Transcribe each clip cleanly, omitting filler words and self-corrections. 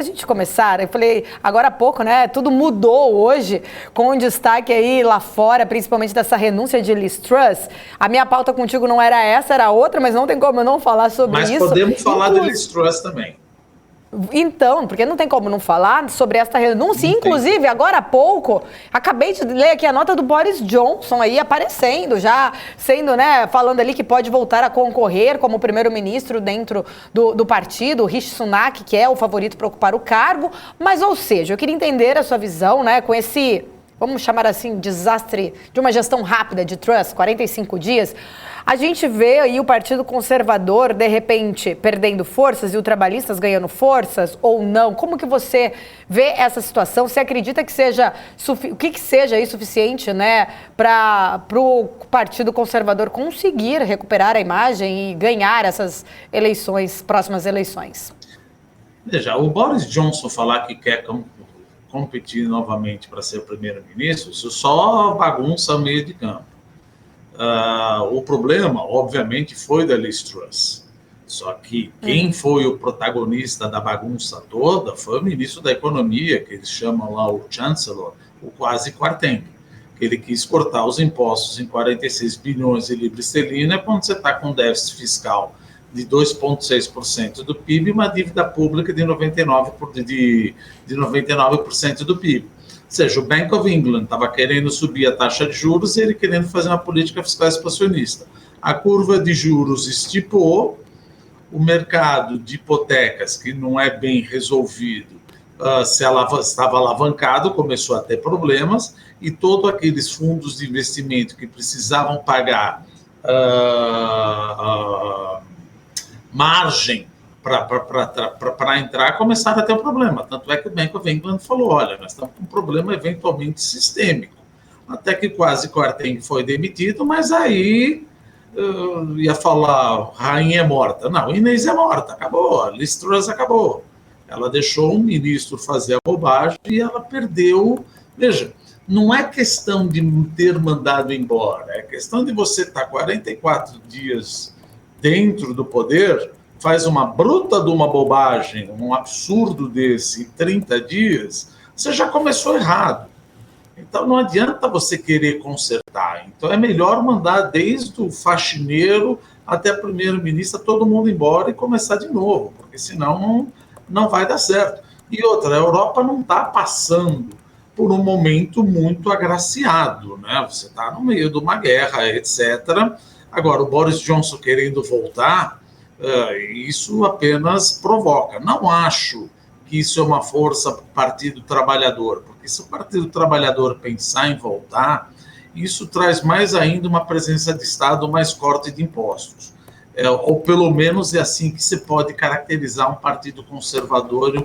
A gente começar, eu falei agora há pouco, né? Tudo mudou hoje, com um destaque aí lá fora, principalmente dessa renúncia de Liz Truss. A minha pauta contigo não era essa, era outra, mas não tem como eu não falar sobre mas isso. Mas podemos falar de Liz Truss também. Então, porque não tem como não falar sobre esta renúncia. Inclusive, agora há pouco, acabei de ler aqui a nota do Boris Johnson aí aparecendo, já sendo, né, falando ali que pode voltar a concorrer como primeiro-ministro dentro do partido, o Rishi Sunak, que é o favorito para ocupar o cargo. Mas, ou seja, eu queria entender a sua visão, né, com esse, vamos chamar assim, desastre de uma gestão rápida de Truss, 45 dias. A gente vê aí o Partido Conservador, de repente, perdendo forças e o Trabalhistas ganhando forças ou não? Como que você vê essa situação? Você acredita que seja, o que seja aí suficiente, né, para o Partido Conservador conseguir recuperar a imagem e ganhar essas eleições, próximas eleições? Veja, o Boris Johnson falar que quer competir novamente para ser primeiro-ministro, isso só bagunça o meio de campo. O problema, obviamente, foi da Liz Truss. Só que quem foi o protagonista da bagunça toda foi o ministro da Economia, que eles chamam lá o Chancellor, o quase Quartem. Ele quis cortar os impostos em 46 bilhões de libras esterlina quando você está com déficit fiscal de 2,6% do PIB e uma dívida pública de 99% do PIB. Ou seja, o Bank of England estava querendo subir a taxa de juros e ele querendo fazer uma política fiscal expansionista. A curva de juros estipou, o mercado de hipotecas, que não é bem resolvido, estava alavancado, começou a ter problemas, e todos aqueles fundos de investimento que precisavam pagar margem para entrar, começaram a ter um problema. Tanto é que o Bank of England falou, olha, nós estamos com um problema eventualmente sistêmico. Até que quase Quartem foi demitido, mas aí ia falar, rainha é morta. Não, Inês é morta, acabou, a Liz Truss acabou. Ela deixou um ministro fazer a bobagem e ela perdeu. Veja, não é questão de ter mandado embora, é questão de você estar 44 dias dentro do poder, faz uma bruta de uma bobagem, um absurdo desse em 30 dias, você já começou errado. Então não adianta você querer consertar. Então é melhor mandar desde o faxineiro até o primeiro-ministro, todo mundo embora e começar de novo, porque senão não vai dar certo. E outra, a Europa não está passando por um momento muito agraciado, né? Você está no meio de uma guerra, etc. Agora, o Boris Johnson querendo voltar, isso apenas provoca. Não acho que isso é uma força para o Partido Trabalhador, porque se o Partido Trabalhador pensar em voltar, isso traz mais ainda uma presença de Estado, mais corte de impostos. Ou pelo menos é assim que se pode caracterizar um partido conservador e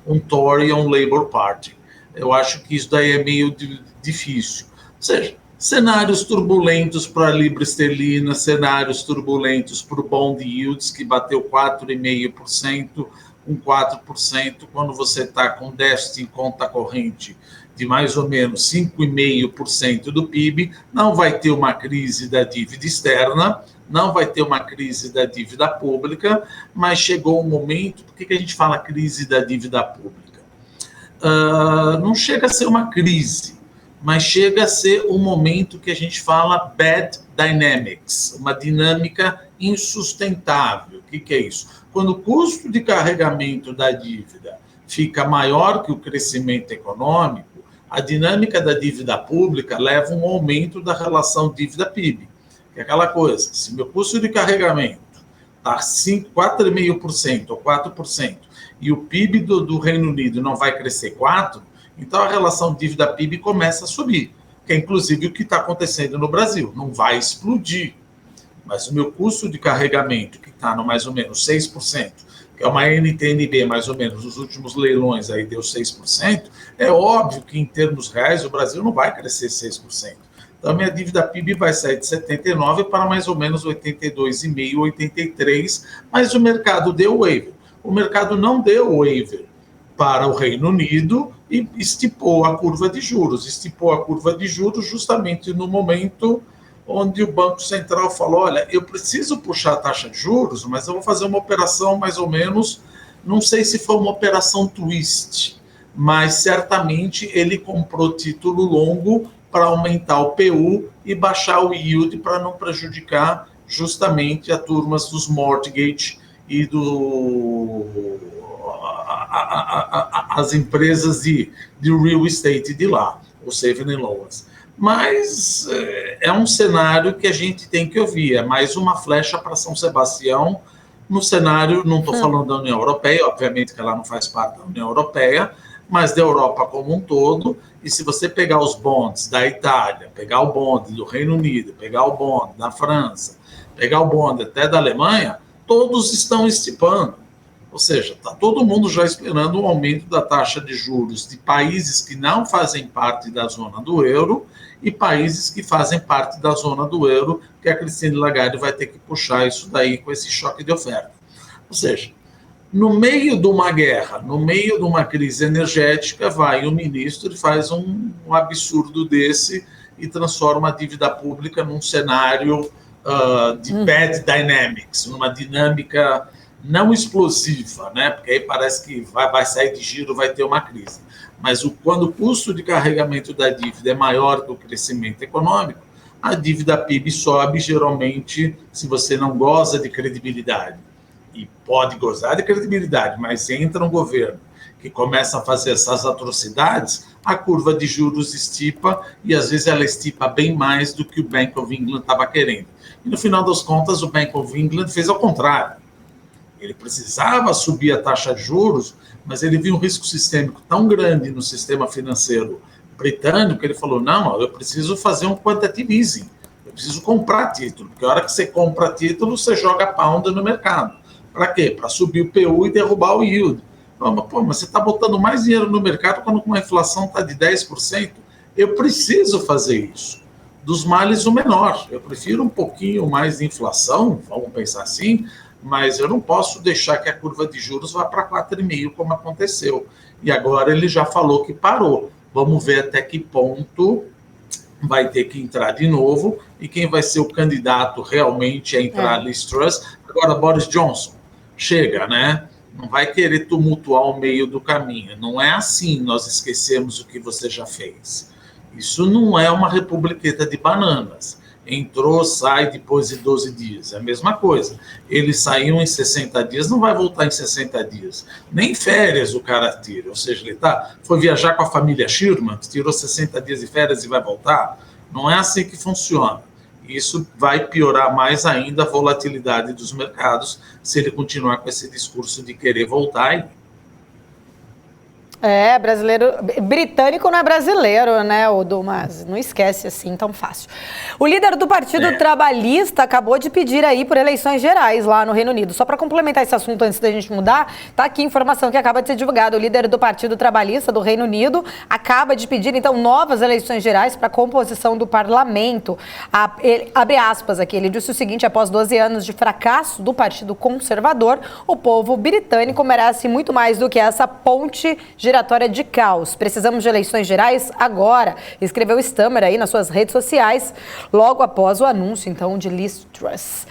um Tory ou um Labour Party. Eu acho que isso daí é meio difícil. Ou seja, cenários turbulentos para a libra esterlina, cenários turbulentos para o bond yields, que bateu 4,5%, com 4%, quando você está com déficit em conta corrente de mais ou menos 5,5% do PIB, não vai ter uma crise da dívida externa, não vai ter uma crise da dívida pública, mas chegou um momento, por que a gente fala crise da dívida pública? Não chega a ser uma crise, mas chega a ser um momento que a gente fala bad dynamics, uma dinâmica insustentável. O que é isso? Quando o custo de carregamento da dívida fica maior que o crescimento econômico, a dinâmica da dívida pública leva um aumento da relação dívida-PIB. Que é aquela coisa, se meu custo de carregamento está 4,5% ou 4%, e o PIB do Reino Unido não vai crescer 4%, então a relação dívida-PIB começa a subir, que é inclusive o que está acontecendo no Brasil. Não vai explodir, mas o meu custo de carregamento, que está no mais ou menos 6%, que é uma NTNB mais ou menos, os últimos leilões aí deu 6%, é óbvio que em termos reais o Brasil não vai crescer 6%. Então a minha dívida PIB vai sair de 79 para mais ou menos 82,5, 83, mas o mercado deu waiver. O mercado não deu waiver para o Reino Unido e estipou a curva de juros. Estipou a curva de juros justamente no momento onde o Banco Central falou, olha, eu preciso puxar a taxa de juros, mas eu vou fazer uma operação mais ou menos Não sei se foi uma operação twist, mas certamente ele comprou título longo para aumentar o PU e baixar o yield para não prejudicar justamente a turmas dos mortgage e as empresas de real estate de lá, o Saving Loans. Mas é um cenário que a gente tem que ouvir, é mais uma flecha para São Sebastião no cenário, não estou falando da União Europeia, obviamente que ela não faz parte da União Europeia, mas da Europa como um todo, e se você pegar os bonds da Itália, pegar o bond do Reino Unido, pegar o bond da França, pegar o bond até da Alemanha, todos estão estipando. Ou seja, está todo mundo já esperando um aumento da taxa de juros de países que não fazem parte da zona do euro e países que fazem parte da zona do euro, que a Christine Lagarde vai ter que puxar isso daí com esse choque de oferta. Ou seja, no meio de uma guerra, no meio de uma crise energética, vai o ministro e faz um absurdo desse e transforma a dívida pública num cenário de bad dynamics, numa dinâmica não explosiva, né? Porque aí parece que vai sair de giro, vai ter uma crise. Mas quando o custo de carregamento da dívida é maior do que o crescimento econômico, a dívida PIB sobe, geralmente, se você não goza de credibilidade. E pode gozar de credibilidade, mas entra um governo que começa a fazer essas atrocidades, a curva de juros estipa, e às vezes ela estipa bem mais do que o Bank of England estava querendo. E no final das contas, o Bank of England fez ao contrário. Ele precisava subir a taxa de juros, mas ele viu um risco sistêmico tão grande no sistema financeiro britânico que ele falou, não, eu preciso fazer um quantitative easing, eu preciso comprar título, porque a hora que você compra título, você joga pound no mercado. Para quê? Para subir o PU e derrubar o yield. Mas você está botando mais dinheiro no mercado quando uma inflação está de 10%. Eu preciso fazer isso. Dos males o menor. Eu prefiro um pouquinho mais de inflação, vamos pensar assim, mas eu não posso deixar que a curva de juros vá para 4,5%, como aconteceu. E agora ele já falou que parou. Vamos ver até que ponto vai ter que entrar de novo e quem vai ser o candidato realmente a entrar Liz Truss. Agora, Boris Johnson, chega, né? Não vai querer tumultuar o meio do caminho. Não é assim, nós esquecemos o que você já fez. Isso não é uma republiqueta de bananas. Entrou, sai depois de 12 dias. É a mesma coisa. Eles saíram em 60 dias, não vai voltar em 60 dias. Nem férias o cara tira. Ou seja, ele foi viajar com a família Sherman, tirou 60 dias de férias e vai voltar. Não é assim que funciona. Isso vai piorar mais ainda a volatilidade dos mercados se ele continuar com esse discurso de querer voltar. Brasileiro, britânico não é brasileiro, né, mas não esquece assim tão fácil. O líder do Partido Trabalhista acabou de pedir aí por eleições gerais lá no Reino Unido. Só para complementar esse assunto antes da gente mudar, tá aqui a informação que acaba de ser divulgada. O líder do Partido Trabalhista do Reino Unido acaba de pedir, então, novas eleições gerais para a composição do parlamento. Abre aspas aqui, ele disse o seguinte: após 12 anos de fracasso do Partido Conservador, o povo britânico merece muito mais do que essa ponte giratória de caos. Precisamos de eleições gerais agora, escreveu Stammer aí nas suas redes sociais, logo após o anúncio, então, de Liz Truss.